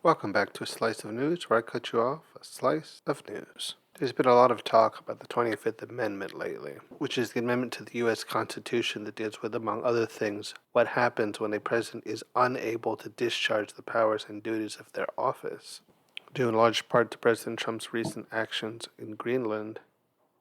Welcome back to a Slice of News, where I cut you off a slice of news. There's been a lot of talk about the 25th Amendment lately, which is the amendment to the U.S. Constitution that deals with, among other things, what happens when a president is unable to discharge the powers and duties of their office, due in large part to President Trump's recent actions in Greenland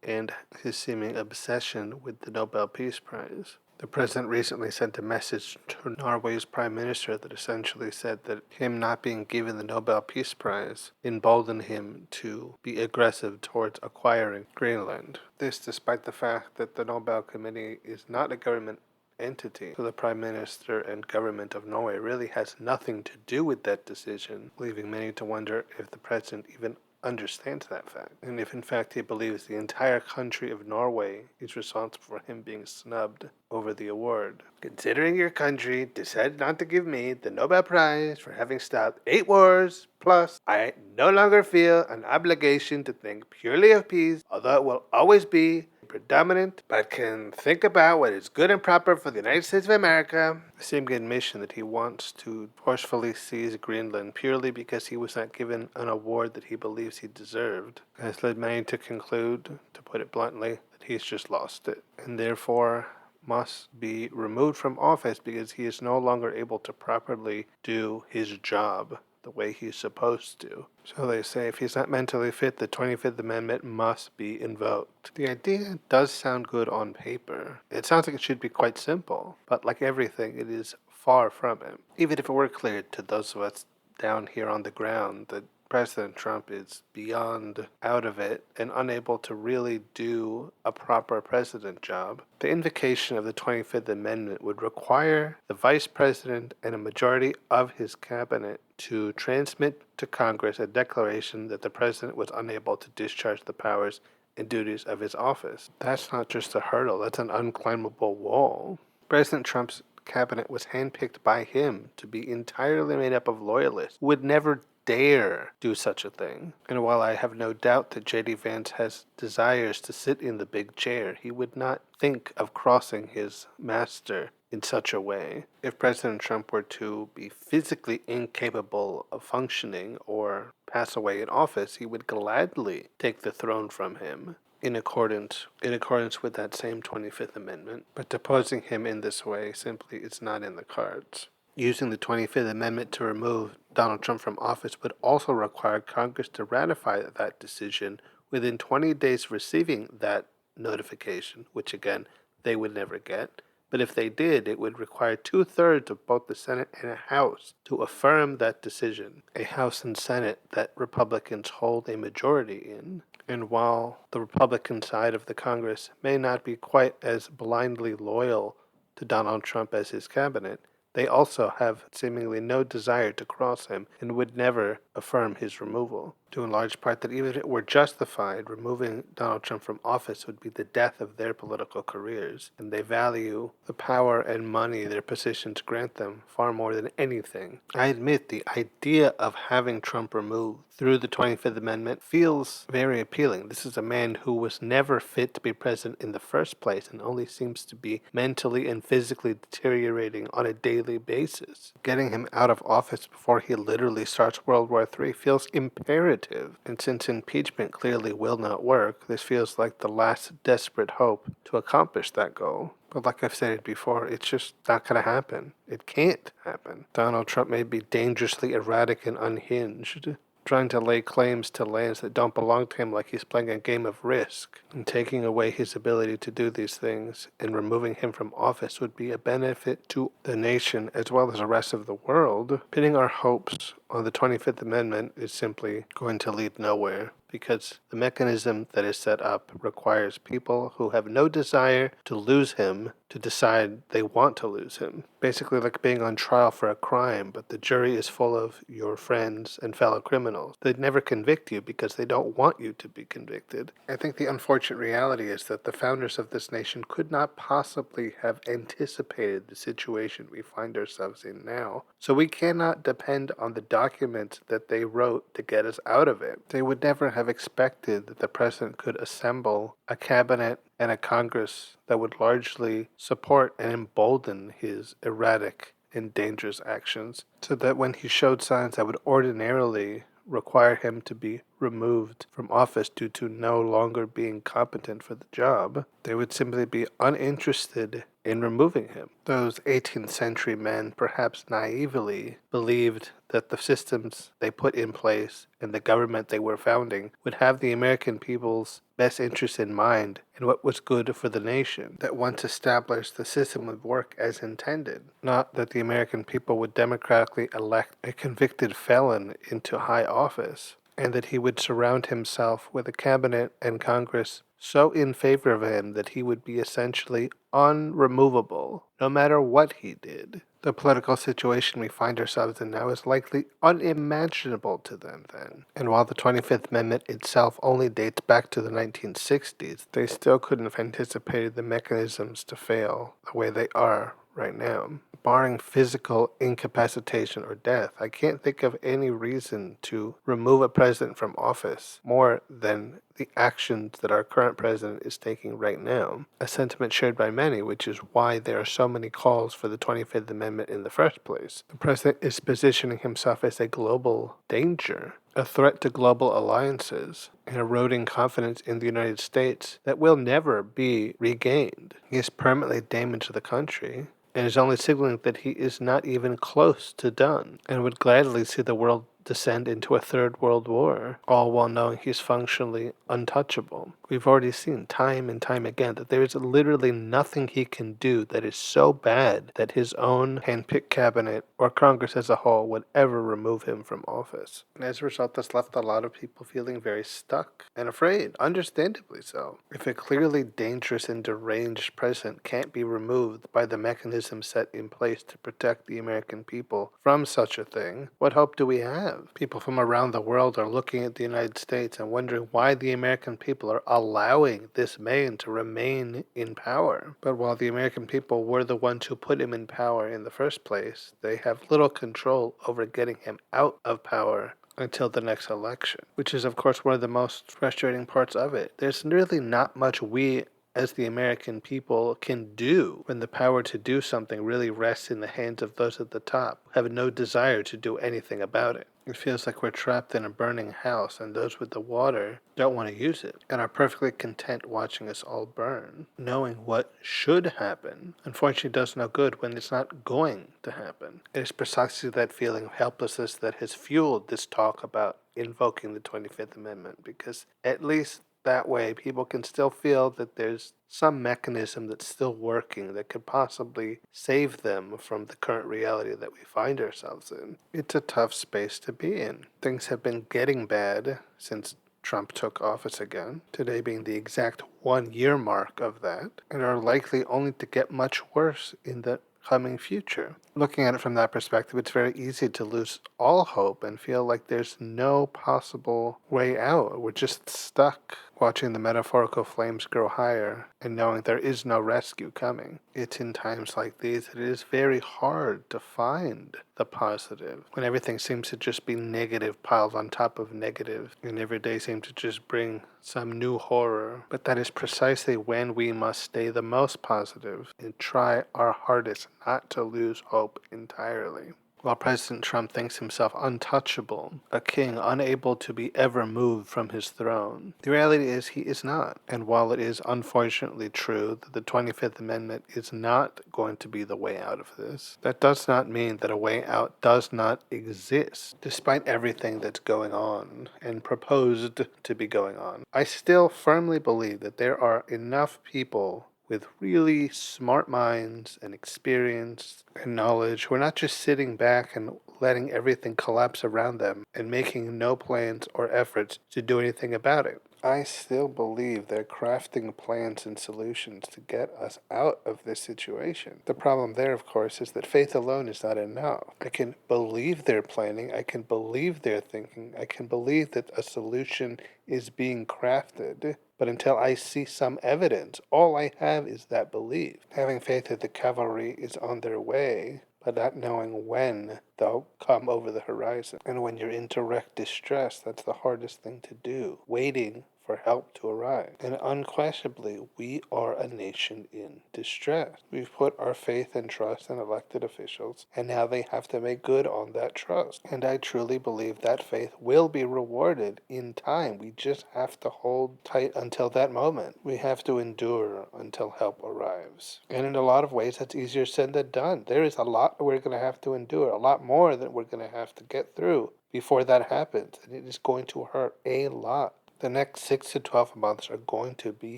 and his seeming obsession with the Nobel Peace Prize. The president recently sent a message to Norway's prime minister that essentially said that him not being given the Nobel Peace Prize emboldened him to be aggressive towards acquiring Greenland. This despite the fact that the Nobel Committee is not a government entity, so the Prime Minister and government of Norway really has nothing to do with that decision, leaving many to wonder if the president even understands that fact, and if in fact he believes the entire country of Norway is responsible for him being snubbed over the award. Considering your country decided not to give me the Nobel Prize for having stopped 8 wars, plus I no longer feel an obligation to think purely of peace, although it will always be predominant, but can think about what is good and proper for the United States of America. The same admission that he wants to forcefully seize Greenland purely because he was not given an award that he believes he deserved has led many to conclude, to put it bluntly, that he's just lost it, and therefore must be removed from office because he is no longer able to properly do his job the way he's supposed to. So they say if he's not mentally fit, the 25th Amendment must be invoked. The idea does sound good on paper. It sounds like it should be quite simple, but like everything, it is far from it. Even if it were clear to those of us down here on the ground that President Trump is beyond out of it and unable to really do a proper president job, the invocation of the 25th Amendment would require the Vice President and a majority of his cabinet to transmit to Congress a declaration that the President was unable to discharge the powers and duties of his office. That's not just a hurdle, that's an unclimbable wall. President Trump's cabinet was handpicked by him to be entirely made up of loyalists who would never dare do such a thing. And while I have no doubt that J.D. Vance has desires to sit in the big chair, he would not think of crossing his master in such a way. If President Trump were to be physically incapable of functioning or pass away in office, he would gladly take the throne from him in accordance with that same 25th Amendment. But deposing him in this way simply is not in the cards. Using the 25th Amendment to remove Donald Trump from office would also require Congress to ratify that decision within 20 days of receiving that notification, which again, they would never get. But if they did, it would require 2/3 of both the Senate and the House to affirm that decision, a House and Senate that Republicans hold a majority in. And while the Republican side of the Congress may not be quite as blindly loyal to Donald Trump as his cabinet, they also have seemingly no desire to cross him and would never affirm his removal, due in large part that even if it were justified, removing Donald Trump from office would be the death of their political careers, and they value the power and money their positions grant them far more than anything. I admit the idea of having Trump removed through the 25th Amendment feels very appealing. This is a man who was never fit to be president in the first place and only seems to be mentally and physically deteriorating on a daily basis. Getting him out of office before he literally starts World War III feels imperative, and since impeachment clearly will not work, this feels like the last desperate hope to accomplish that goal. But like I've said before, it's just not going to happen. It can't happen. Donald Trump may be dangerously erratic and unhinged, trying to lay claims to lands that don't belong to him like he's playing a game of Risk. And taking away his ability to do these things and removing him from office would be a benefit to the nation as well as the rest of the world. Pinning our hopes on the 25th Amendment is simply going to lead nowhere, because the mechanism that is set up requires people who have no desire to lose him to decide they want to lose him. Basically like being on trial for a crime, but the jury is full of your friends and fellow criminals. They'd never convict you because they don't want you to be convicted. I think the unfortunate reality is that the founders of this nation could not possibly have anticipated the situation we find ourselves in now. So we cannot depend on the documents that they wrote to get us out of it. They would never have expected that the president could assemble a cabinet and a Congress that would largely support and embolden his erratic and dangerous actions, so that when he showed signs that would ordinarily require him to be removed from office due to no longer being competent for the job, they would simply be uninterested in removing him. Those 18th century men perhaps naively believed that the systems they put in place and the government they were founding would have the American people's best interests in mind and what was good for the nation, that once established the system would work as intended, not that the American people would democratically elect a convicted felon into high office, and that he would surround himself with a cabinet and Congress so in favor of him that he would be essentially unremovable, no matter what he did. The political situation we find ourselves in now is likely unimaginable to them then. And while the 25th Amendment itself only dates back to the 1960s, they still couldn't have anticipated the mechanisms to fail the way they are right now. Barring physical incapacitation or death, I can't think of any reason to remove a president from office more than the actions that our current president is taking right now, a sentiment shared by many, which is why there are so many calls for the 25th Amendment in the first place. The president is positioning himself as a global danger, a threat to global alliances, and eroding confidence in the United States that will never be regained. He has permanently damaged the country, and is only signaling that he is not even close to done, and would gladly see the world descend into a third world war, all while knowing he's functionally untouchable. We've already seen time and time again that there is literally nothing he can do that is so bad that his own handpicked cabinet or Congress as a whole would ever remove him from office. And as a result, this left a lot of people feeling very stuck and afraid, understandably so. If a clearly dangerous and deranged president can't be removed by the mechanism set in place to protect the American people from such a thing, what hope do we have? People from around the world are looking at the United States and wondering why the American people are allowing this man to remain in power. But while the American people were the ones who put him in power in the first place, they have little control over getting him out of power until the next election, which is, of course, one of the most frustrating parts of it. There's really not much we as the American people can do when the power to do something really rests in the hands of those at the top who have no desire to do anything about it. It feels like we're trapped in a burning house, and those with the water don't want to use it and are perfectly content watching us all burn, knowing what should happen unfortunately does no good when it's not going to happen. It is precisely that feeling of helplessness that has fueled this talk about invoking the 25th Amendment, because at least that way people can still feel that there's some mechanism that's still working that could possibly save them from the current reality that we find ourselves in. It's a tough space to be in. Things have been getting bad since Trump took office again, today being the exact 1 year mark of that, and are likely only to get much worse in the coming future. Looking at it from that perspective, it's very easy to lose all hope and feel like there's no possible way out. We're just stuck watching the metaphorical flames grow higher and knowing there is no rescue coming. It's in times like these that it is very hard to find the positive, when everything seems to just be negative piled on top of negative, and every day seems to just bring some new horror. But that is precisely when we must stay the most positive and try our hardest not to lose hope entirely. While President Trump thinks himself untouchable, a king unable to be ever moved from his throne, the reality is he is not. And while it is unfortunately true that the 25th Amendment is not going to be the way out of this, that does not mean that a way out does not exist. Despite everything that's going on and proposed to be going on, I still firmly believe that there are enough people with really smart minds and experience and knowledge who are not just sitting back and letting everything collapse around them and making no plans or efforts to do anything about it. I still believe they're crafting plans and solutions to get us out of this situation. The problem there, of course, is that faith alone is not enough. I can believe they're planning, I can believe they're thinking, I can believe that a solution is being crafted, but until I see some evidence, all I have is that belief. Having faith that the cavalry is on their way, but not knowing when they'll come over the horizon. And when you're in direct distress, that's the hardest thing to do. Waiting for help to arrive. And unquestionably, we are a nation in distress. We've put our faith and trust in elected officials, and now they have to make good on that trust. And I truly believe that faith will be rewarded in time. We just have to hold tight until that moment. We have to endure until help arrives. And in a lot of ways, that's easier said than done. There is a lot we're going to have to endure, a lot more that we're going to have to get through before that happens. And it is going to hurt a lot. The next 6 to 12 months are going to be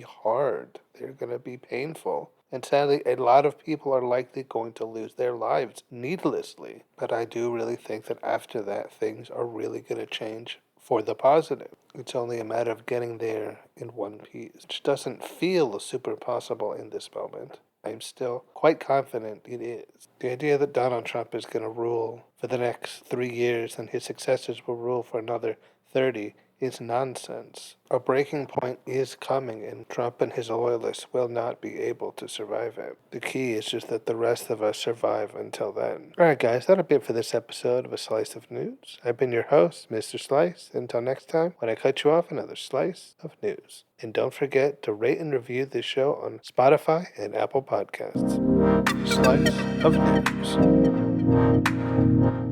hard. They're going to be painful. And sadly, a lot of people are likely going to lose their lives needlessly. But I do really think that after that, things are really going to change for the positive. It's only a matter of getting there in one piece, which doesn't feel super possible in this moment. I'm still quite confident it is. The idea that Donald Trump is going to rule for the next 3 years and his successors will rule for another 30 is nonsense. A breaking point is coming, and Trump and his loyalists will not be able to survive it. The key is just that the rest of us survive until then. Alright guys, that'll be it for this episode of A Slice of News. I've been your host, Mr. Slice. Until next time, when I cut you off, another slice of news. And don't forget to rate and review this show on Spotify and Apple Podcasts. Slice of News.